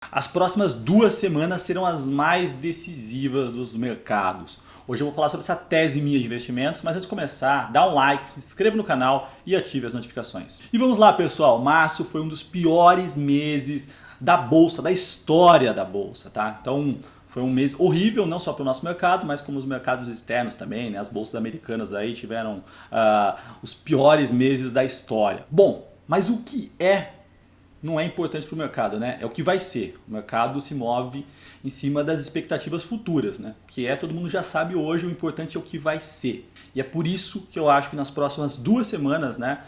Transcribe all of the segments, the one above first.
As próximas 2 semanas serão as mais decisivas dos mercados. Hoje eu vou falar sobre essa tese minha de investimentos, mas antes de começar, dá um like, se inscreva no canal e ative as notificações. E vamos lá, pessoal. Março foi um dos piores meses da bolsa, da história da bolsa, tá? Então foi um mês horrível, não só para o nosso mercado, mas como os mercados externos também, né? As bolsas americanas aí tiveram os piores meses da história. Bom, mas o que não é importante para o mercado, né? É o que vai ser. O mercado se move em cima das expectativas futuras, né? Todo mundo já sabe hoje, o importante é o que vai ser. E é por isso que eu acho que nas próximas 2 semanas, né,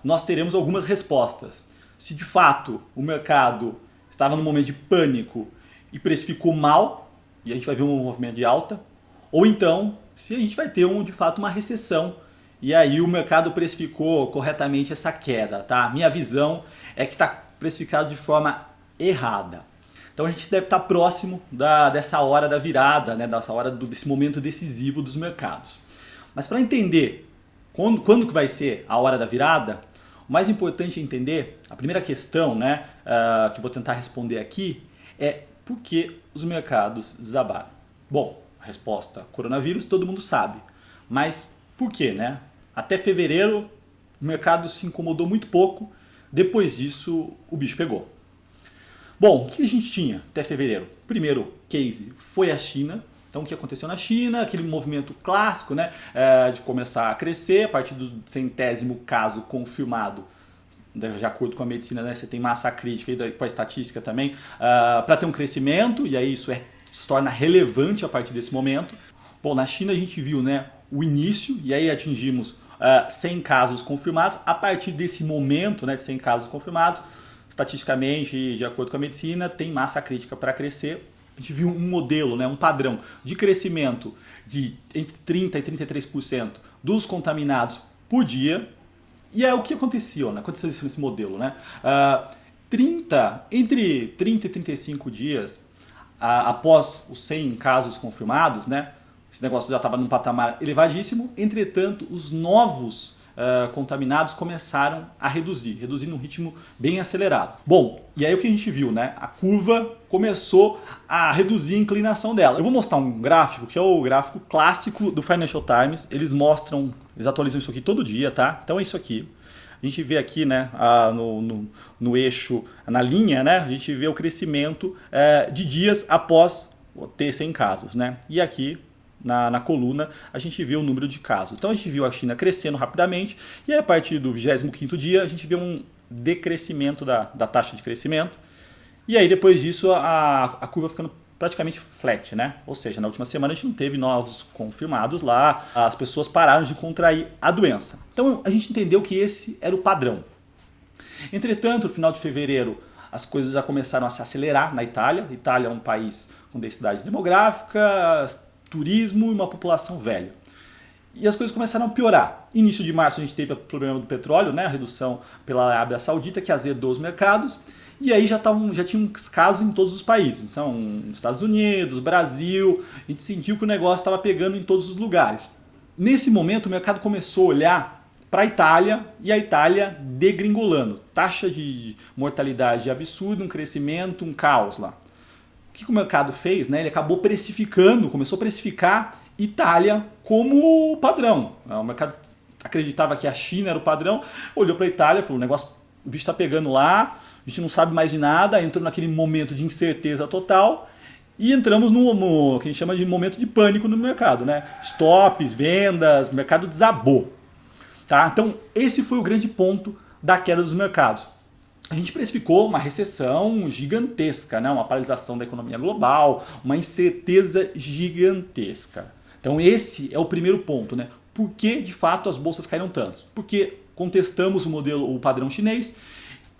nós teremos algumas respostas. Se de fato o mercado estava num momento de pânico e precificou mal, e a gente vai ver um movimento de alta, ou então se a gente vai ter de fato uma recessão e aí o mercado precificou corretamente essa queda, tá? Minha visão é que está precificado de forma errada. Então a gente deve estar próximo dessa hora da virada, né? Dessa hora desse momento decisivo dos mercados. Mas para entender quando que vai ser a hora da virada, o mais importante é entender, a primeira questão, né, que eu vou tentar responder aqui é por que os mercados desabaram. Bom, a resposta, coronavírus, todo mundo sabe. Mas por quê, né? Até fevereiro o mercado se incomodou muito pouco, depois disso o bicho pegou. Bom, o que a gente tinha até fevereiro? Primeiro case foi a China. Então o que aconteceu na China? Aquele movimento clássico, né, de começar a crescer a partir do 100º caso confirmado. De acordo com a medicina, né, você tem massa crítica e com a estatística também, para ter um crescimento, e aí isso se torna relevante a partir desse momento. Bom, na China a gente viu, né, o início, e aí atingimos 100 casos confirmados. A partir desse momento, né, de 100 casos confirmados, estatisticamente, de acordo com a medicina, tem massa crítica para crescer. A gente viu um modelo, né, um padrão de crescimento de entre 30% e 33% dos contaminados por dia. E é o que aconteceu, né? Aconteceu nesse modelo, né? Entre 30 e 35 dias após os 100 casos confirmados, né? Esse negócio já estava num patamar elevadíssimo. Entretanto, os novos contaminados começaram a reduzir num ritmo bem acelerado. Bom, e aí o que a gente viu, né? A curva começou a reduzir a inclinação dela. Eu vou mostrar um gráfico que é o gráfico clássico do Financial Times. Eles atualizam isso aqui todo dia, tá? Então é isso aqui. A gente vê aqui, né, no eixo, na linha, né, a gente vê o crescimento de dias após ter 100 casos, né? E aqui na coluna a gente vê o número de casos. Então a gente viu a China crescendo rapidamente e aí, a partir do 25º dia a gente vê um decrescimento da taxa de crescimento. E aí depois disso a curva ficando praticamente flat, né? Ou seja, na última semana a gente não teve novos confirmados lá, as pessoas pararam de contrair a doença. Então a gente entendeu que esse era o padrão. Entretanto, no final de fevereiro, as coisas já começaram a se acelerar na Itália. A Itália é um país com densidade demográfica, turismo e uma população velha. E as coisas começaram a piorar. Início de março a gente teve o problema do petróleo, né? A redução pela Arábia Saudita, que azedou os mercados. E aí já tinha casos em todos os países. Então, nos Estados Unidos, Brasil, a gente sentiu que o negócio estava pegando em todos os lugares. Nesse momento, o mercado começou a olhar para a Itália e a Itália degringolando. Taxa de mortalidade absurda, um crescimento, um caos lá. O que o mercado fez? Né? Ele começou a precificar Itália como padrão. O mercado acreditava que a China era o padrão, olhou para a Itália e falou, o bicho está pegando lá, a gente não sabe mais de nada, entrou naquele momento de incerteza total e entramos no que a gente chama de momento de pânico no mercado, né? Stops, vendas, o mercado desabou. Tá? Então esse foi o grande ponto da queda dos mercados. A gente precificou uma recessão gigantesca, né? Uma paralisação da economia global, uma incerteza gigantesca. Então esse é o primeiro ponto, né? Por que de fato as bolsas caíram tanto? Porque contestamos o padrão chinês,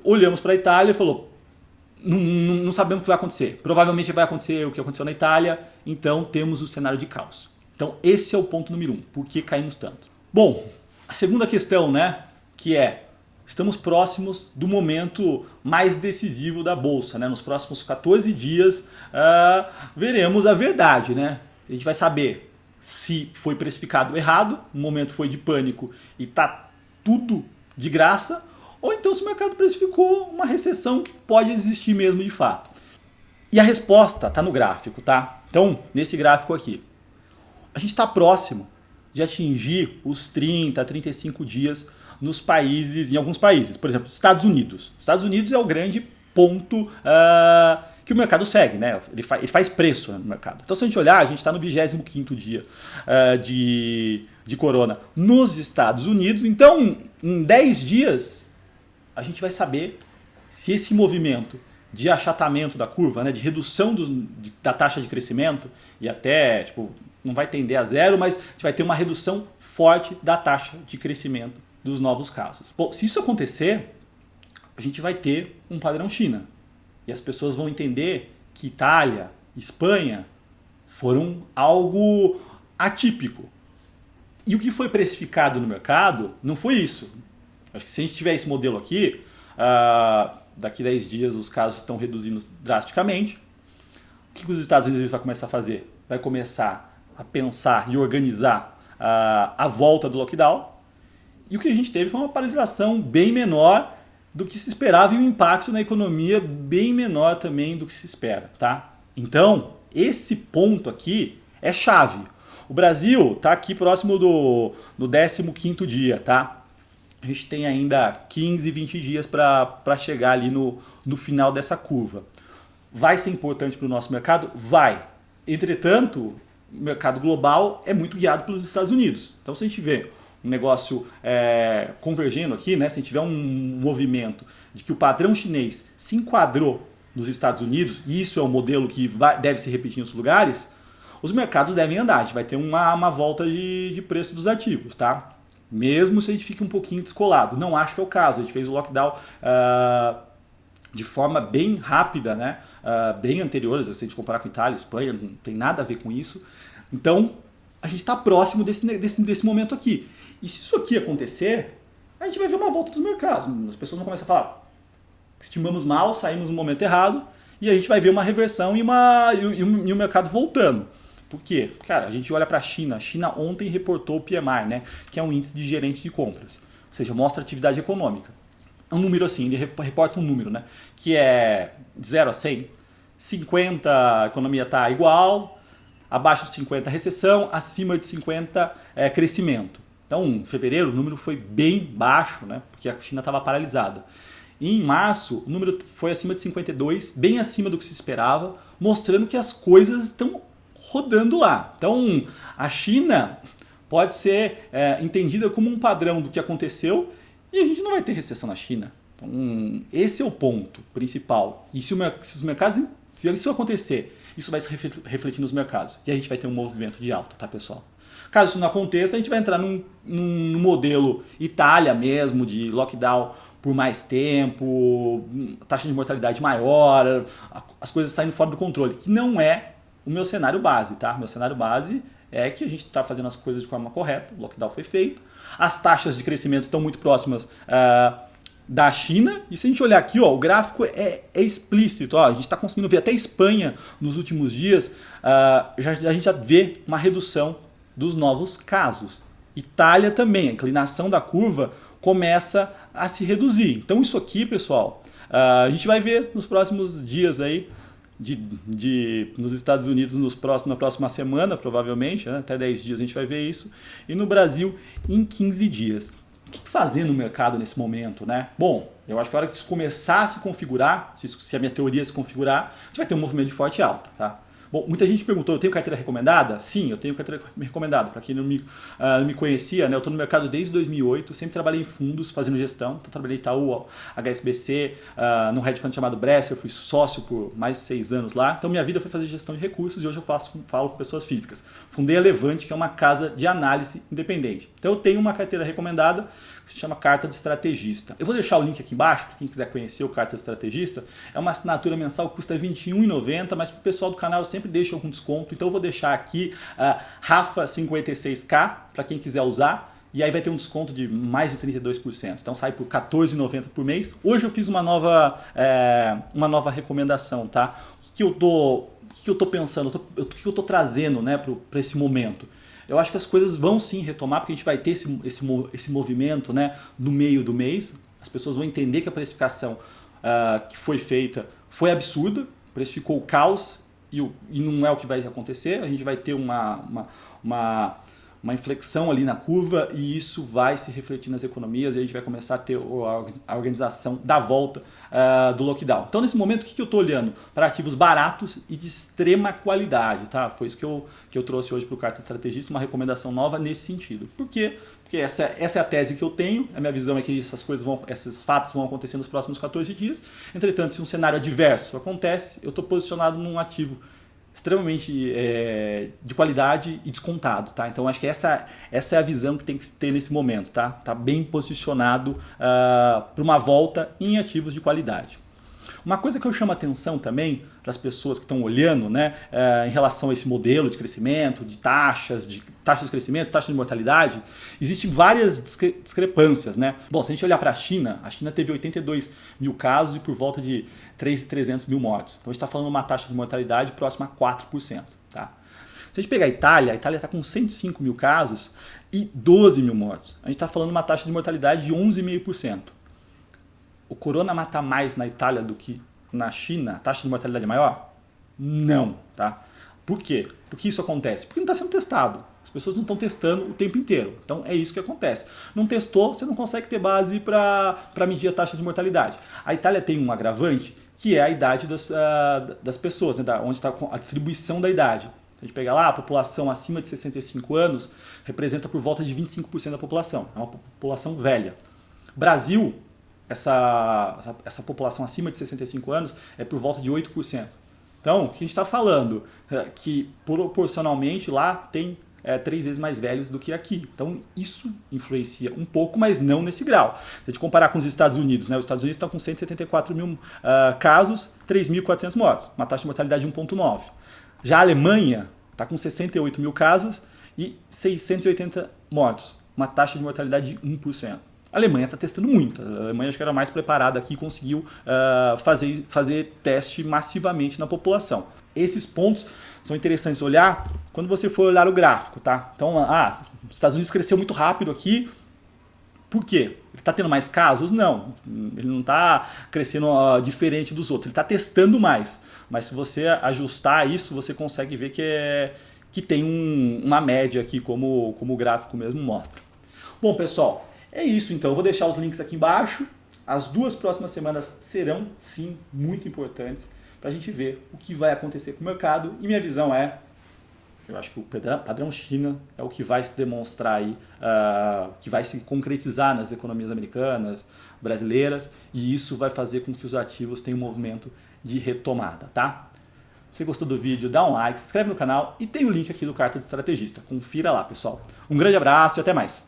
olhamos para a Itália e falou, não sabemos o que vai acontecer. Provavelmente vai acontecer o que aconteceu na Itália, então temos o cenário de caos. Então esse é o ponto número 1, por que caímos tanto? Bom, a segunda questão, né, que estamos próximos do momento mais decisivo da bolsa, né? Nos próximos 14 dias veremos a verdade, né? A gente vai saber se foi precificado errado, o momento foi de pânico e está tudo de graça, ou então se o mercado precificou uma recessão que pode existir mesmo de fato. E a resposta está no gráfico, tá? Então, nesse gráfico aqui, a gente está próximo de atingir os 30, 35 dias nos países, em alguns países. Por exemplo, Estados Unidos. Estados Unidos é o grande ponto que o mercado segue, né? Ele faz preço no mercado. Então, se a gente olhar, a gente está no 25º dia de corona nos Estados Unidos. Então, em 10 dias, a gente vai saber se esse movimento de achatamento da curva, né, de redução da taxa de crescimento, e até, tipo, não vai tender a zero, mas a gente vai ter uma redução forte da taxa de crescimento dos novos casos. Bom, se isso acontecer, a gente vai ter um padrão China. E as pessoas vão entender que Itália, Espanha foram algo atípico. E o que foi precificado no mercado não foi isso. Acho que se a gente tiver esse modelo aqui, daqui a 10 dias os casos estão reduzindo drasticamente. O que os Estados Unidos vão começar a fazer? Vai começar a pensar e organizar a volta do lockdown. E o que a gente teve foi uma paralisação bem menor do que se esperava e um impacto na economia bem menor também do que se espera, tá? Então, esse ponto aqui é chave. O Brasil está aqui próximo do 15º dia, tá? A gente tem ainda 15, 20 dias para chegar ali no final dessa curva. Vai ser importante para o nosso mercado? Vai. Entretanto, o mercado global é muito guiado pelos Estados Unidos. Então, se a gente vê um negócio convergendo aqui, né? Se a gente tiver um movimento de que o padrão chinês se enquadrou nos Estados Unidos, e isso é um modelo que deve se repetir em outros lugares, os mercados devem andar. A gente vai ter uma volta de preço dos ativos, tá? Mesmo se a gente fique um pouquinho descolado. Não acho que é o caso. A gente fez o lockdown de forma bem rápida, né? Bem anterior, se a gente comparar com Itália, Espanha, não tem nada a ver com isso. Então, a gente está próximo desse momento aqui. E se isso aqui acontecer, a gente vai ver uma volta dos mercados. As pessoas vão começar a falar, estimamos mal, saímos no momento errado, e a gente vai ver uma reversão e o mercado voltando. Por quê? Cara, a gente olha para a China. A China ontem reportou o PMI, né, que é um índice de gerente de compras. Ou seja, mostra atividade econômica. É um número assim, ele reporta um número, né, que é de 0 a 100. 50 a economia está igual, abaixo de 50 recessão, acima de 50 crescimento. Então, em fevereiro, o número foi bem baixo, né, porque a China estava paralisada. E em março, o número foi acima de 52, bem acima do que se esperava, mostrando que as coisas estão rodando lá. Então, a China pode ser entendida como um padrão do que aconteceu e a gente não vai ter recessão na China. Então, esse é o ponto principal. E se isso acontecer, isso vai se refletir nos mercados. E a gente vai ter um movimento de alta, tá, pessoal? Caso isso não aconteça, a gente vai entrar num modelo Itália mesmo, de lockdown por mais tempo, taxa de mortalidade maior, as coisas saindo fora do controle, que não é o meu cenário base, tá? Meu cenário base é que a gente está fazendo as coisas de forma correta, o lockdown foi feito, as taxas de crescimento estão muito próximas da China, e se a gente olhar aqui, ó, o gráfico é explícito, ó, a gente está conseguindo ver até a Espanha nos últimos dias, a gente já vê uma redução dos novos casos. Itália também, a inclinação da curva começa a se reduzir. Então isso aqui, pessoal, a gente vai ver nos próximos dias aí, nos Estados Unidos na próxima semana, provavelmente, né? Até 10 dias a gente vai ver isso, e no Brasil em 15 dias. O que fazer no mercado nesse momento, né? Bom, eu acho que a hora que isso começar a se configurar, se a minha teoria se configurar, a gente vai ter um movimento de forte alta, tá? Bom, muita gente perguntou, eu tenho carteira recomendada? Sim, eu tenho carteira recomendada. Para quem não me conhecia, né, eu estou no mercado desde 2008, sempre trabalhei em fundos fazendo gestão. Então, trabalhei em Itaú, HSBC, num hedge fund chamado Bresser, eu fui sócio por mais de 6 anos lá. Então minha vida foi fazer gestão de recursos e hoje eu falo com pessoas físicas. Fundei a Levante, que é uma casa de análise independente. Então eu tenho uma carteira recomendada que se chama Carta do Estrategista. Eu vou deixar o link aqui embaixo para quem quiser conhecer o Carta do Estrategista. É uma assinatura mensal que custa R$ 21,90, mas para o pessoal do canal eu sempre deixo algum desconto. Então eu vou deixar aqui Rafa56K para quem quiser usar. E aí vai ter um desconto de mais de 32%. Então sai por R$ 14,90 por mês. Hoje eu fiz uma nova recomendação, tá? O que eu tô pensando, o que eu tô trazendo, né, para esse momento? Eu acho que as coisas vão sim retomar, porque a gente vai ter esse movimento, né, no meio do mês. As pessoas vão entender que a precificação que foi feita foi absurda. precificou o caos e não é o que vai acontecer. A gente vai ter uma inflexão ali na curva e isso vai se refletir nas economias e a gente vai começar a ter a organização da volta do lockdown. Então, nesse momento, o que eu estou olhando? Para ativos baratos e de extrema qualidade. Tá? Foi isso que eu trouxe hoje para o Carta de Estrategista, uma recomendação nova nesse sentido. Por quê? Porque essa é a tese que eu tenho, a minha visão é que esses fatos vão acontecer nos próximos 14 dias. Entretanto, se um cenário adverso acontece, eu estou posicionado num ativo extremamente de qualidade e descontado, tá? Então acho que essa é a visão que tem que ter nesse momento, tá? Tá bem posicionado para uma volta em ativos de qualidade. Uma coisa que eu chamo a atenção também para as pessoas que estão olhando, né, em relação a esse modelo de crescimento, de taxas de crescimento, taxa de mortalidade, existem várias discrepâncias, né? Bom, se a gente olhar para a China teve 82 mil casos e por volta de 3.300 mil mortos. Então a gente está falando de uma taxa de mortalidade próxima a 4%. Tá? Se a gente pegar a Itália está com 105 mil casos e 12 mil mortos. A gente está falando de uma taxa de mortalidade de 11,5%. O corona mata mais na Itália do que na China? A taxa de mortalidade é maior? Não. Tá? Por quê? Por que isso acontece? Porque não está sendo testado. As pessoas não estão testando o tempo inteiro. Então é isso que acontece. Não testou, você não consegue ter base para medir a taxa de mortalidade. A Itália tem um agravante que é a idade das pessoas, né? Onde está a distribuição da idade. Se a gente pegar lá, a população acima de 65 anos representa por volta de 25% da população. É uma população velha. Brasil, essa população acima de 65 anos é por volta de 8%. Então, o que a gente está falando? Que proporcionalmente lá tem 3 vezes mais velhos do que aqui. Então, isso influencia um pouco, mas não nesse grau. Se a gente comparar com os Estados Unidos, né? Os Estados Unidos estão com 174 mil casos, 3.400 mortos, uma taxa de mortalidade de 1,9. Já a Alemanha está com 68 mil casos e 680 mortos, uma taxa de mortalidade de 1%. A Alemanha está testando muito. A Alemanha acho que era mais preparada aqui e conseguiu fazer teste massivamente na população. Esses pontos são interessantes olhar quando você for olhar o gráfico, tá? Então, os Estados Unidos cresceu muito rápido aqui. Por quê? Ele está tendo mais casos? Não. Ele não está crescendo diferente dos outros. Ele está testando mais. Mas se você ajustar isso, você consegue ver que tem uma média aqui, como o gráfico mesmo mostra. Bom, pessoal, é isso então. Eu vou deixar os links aqui embaixo. As 2 próximas semanas serão, sim, muito importantes para a gente ver o que vai acontecer com o mercado. E minha visão eu acho que o padrão China é o que vai se demonstrar aí, que vai se concretizar nas economias americanas, brasileiras, e isso vai fazer com que os ativos tenham um movimento de retomada, tá? Se você gostou do vídeo, dá um like, se inscreve no canal e tem o link aqui do Carta de Estrategista. Confira lá, pessoal. Um grande abraço e até mais!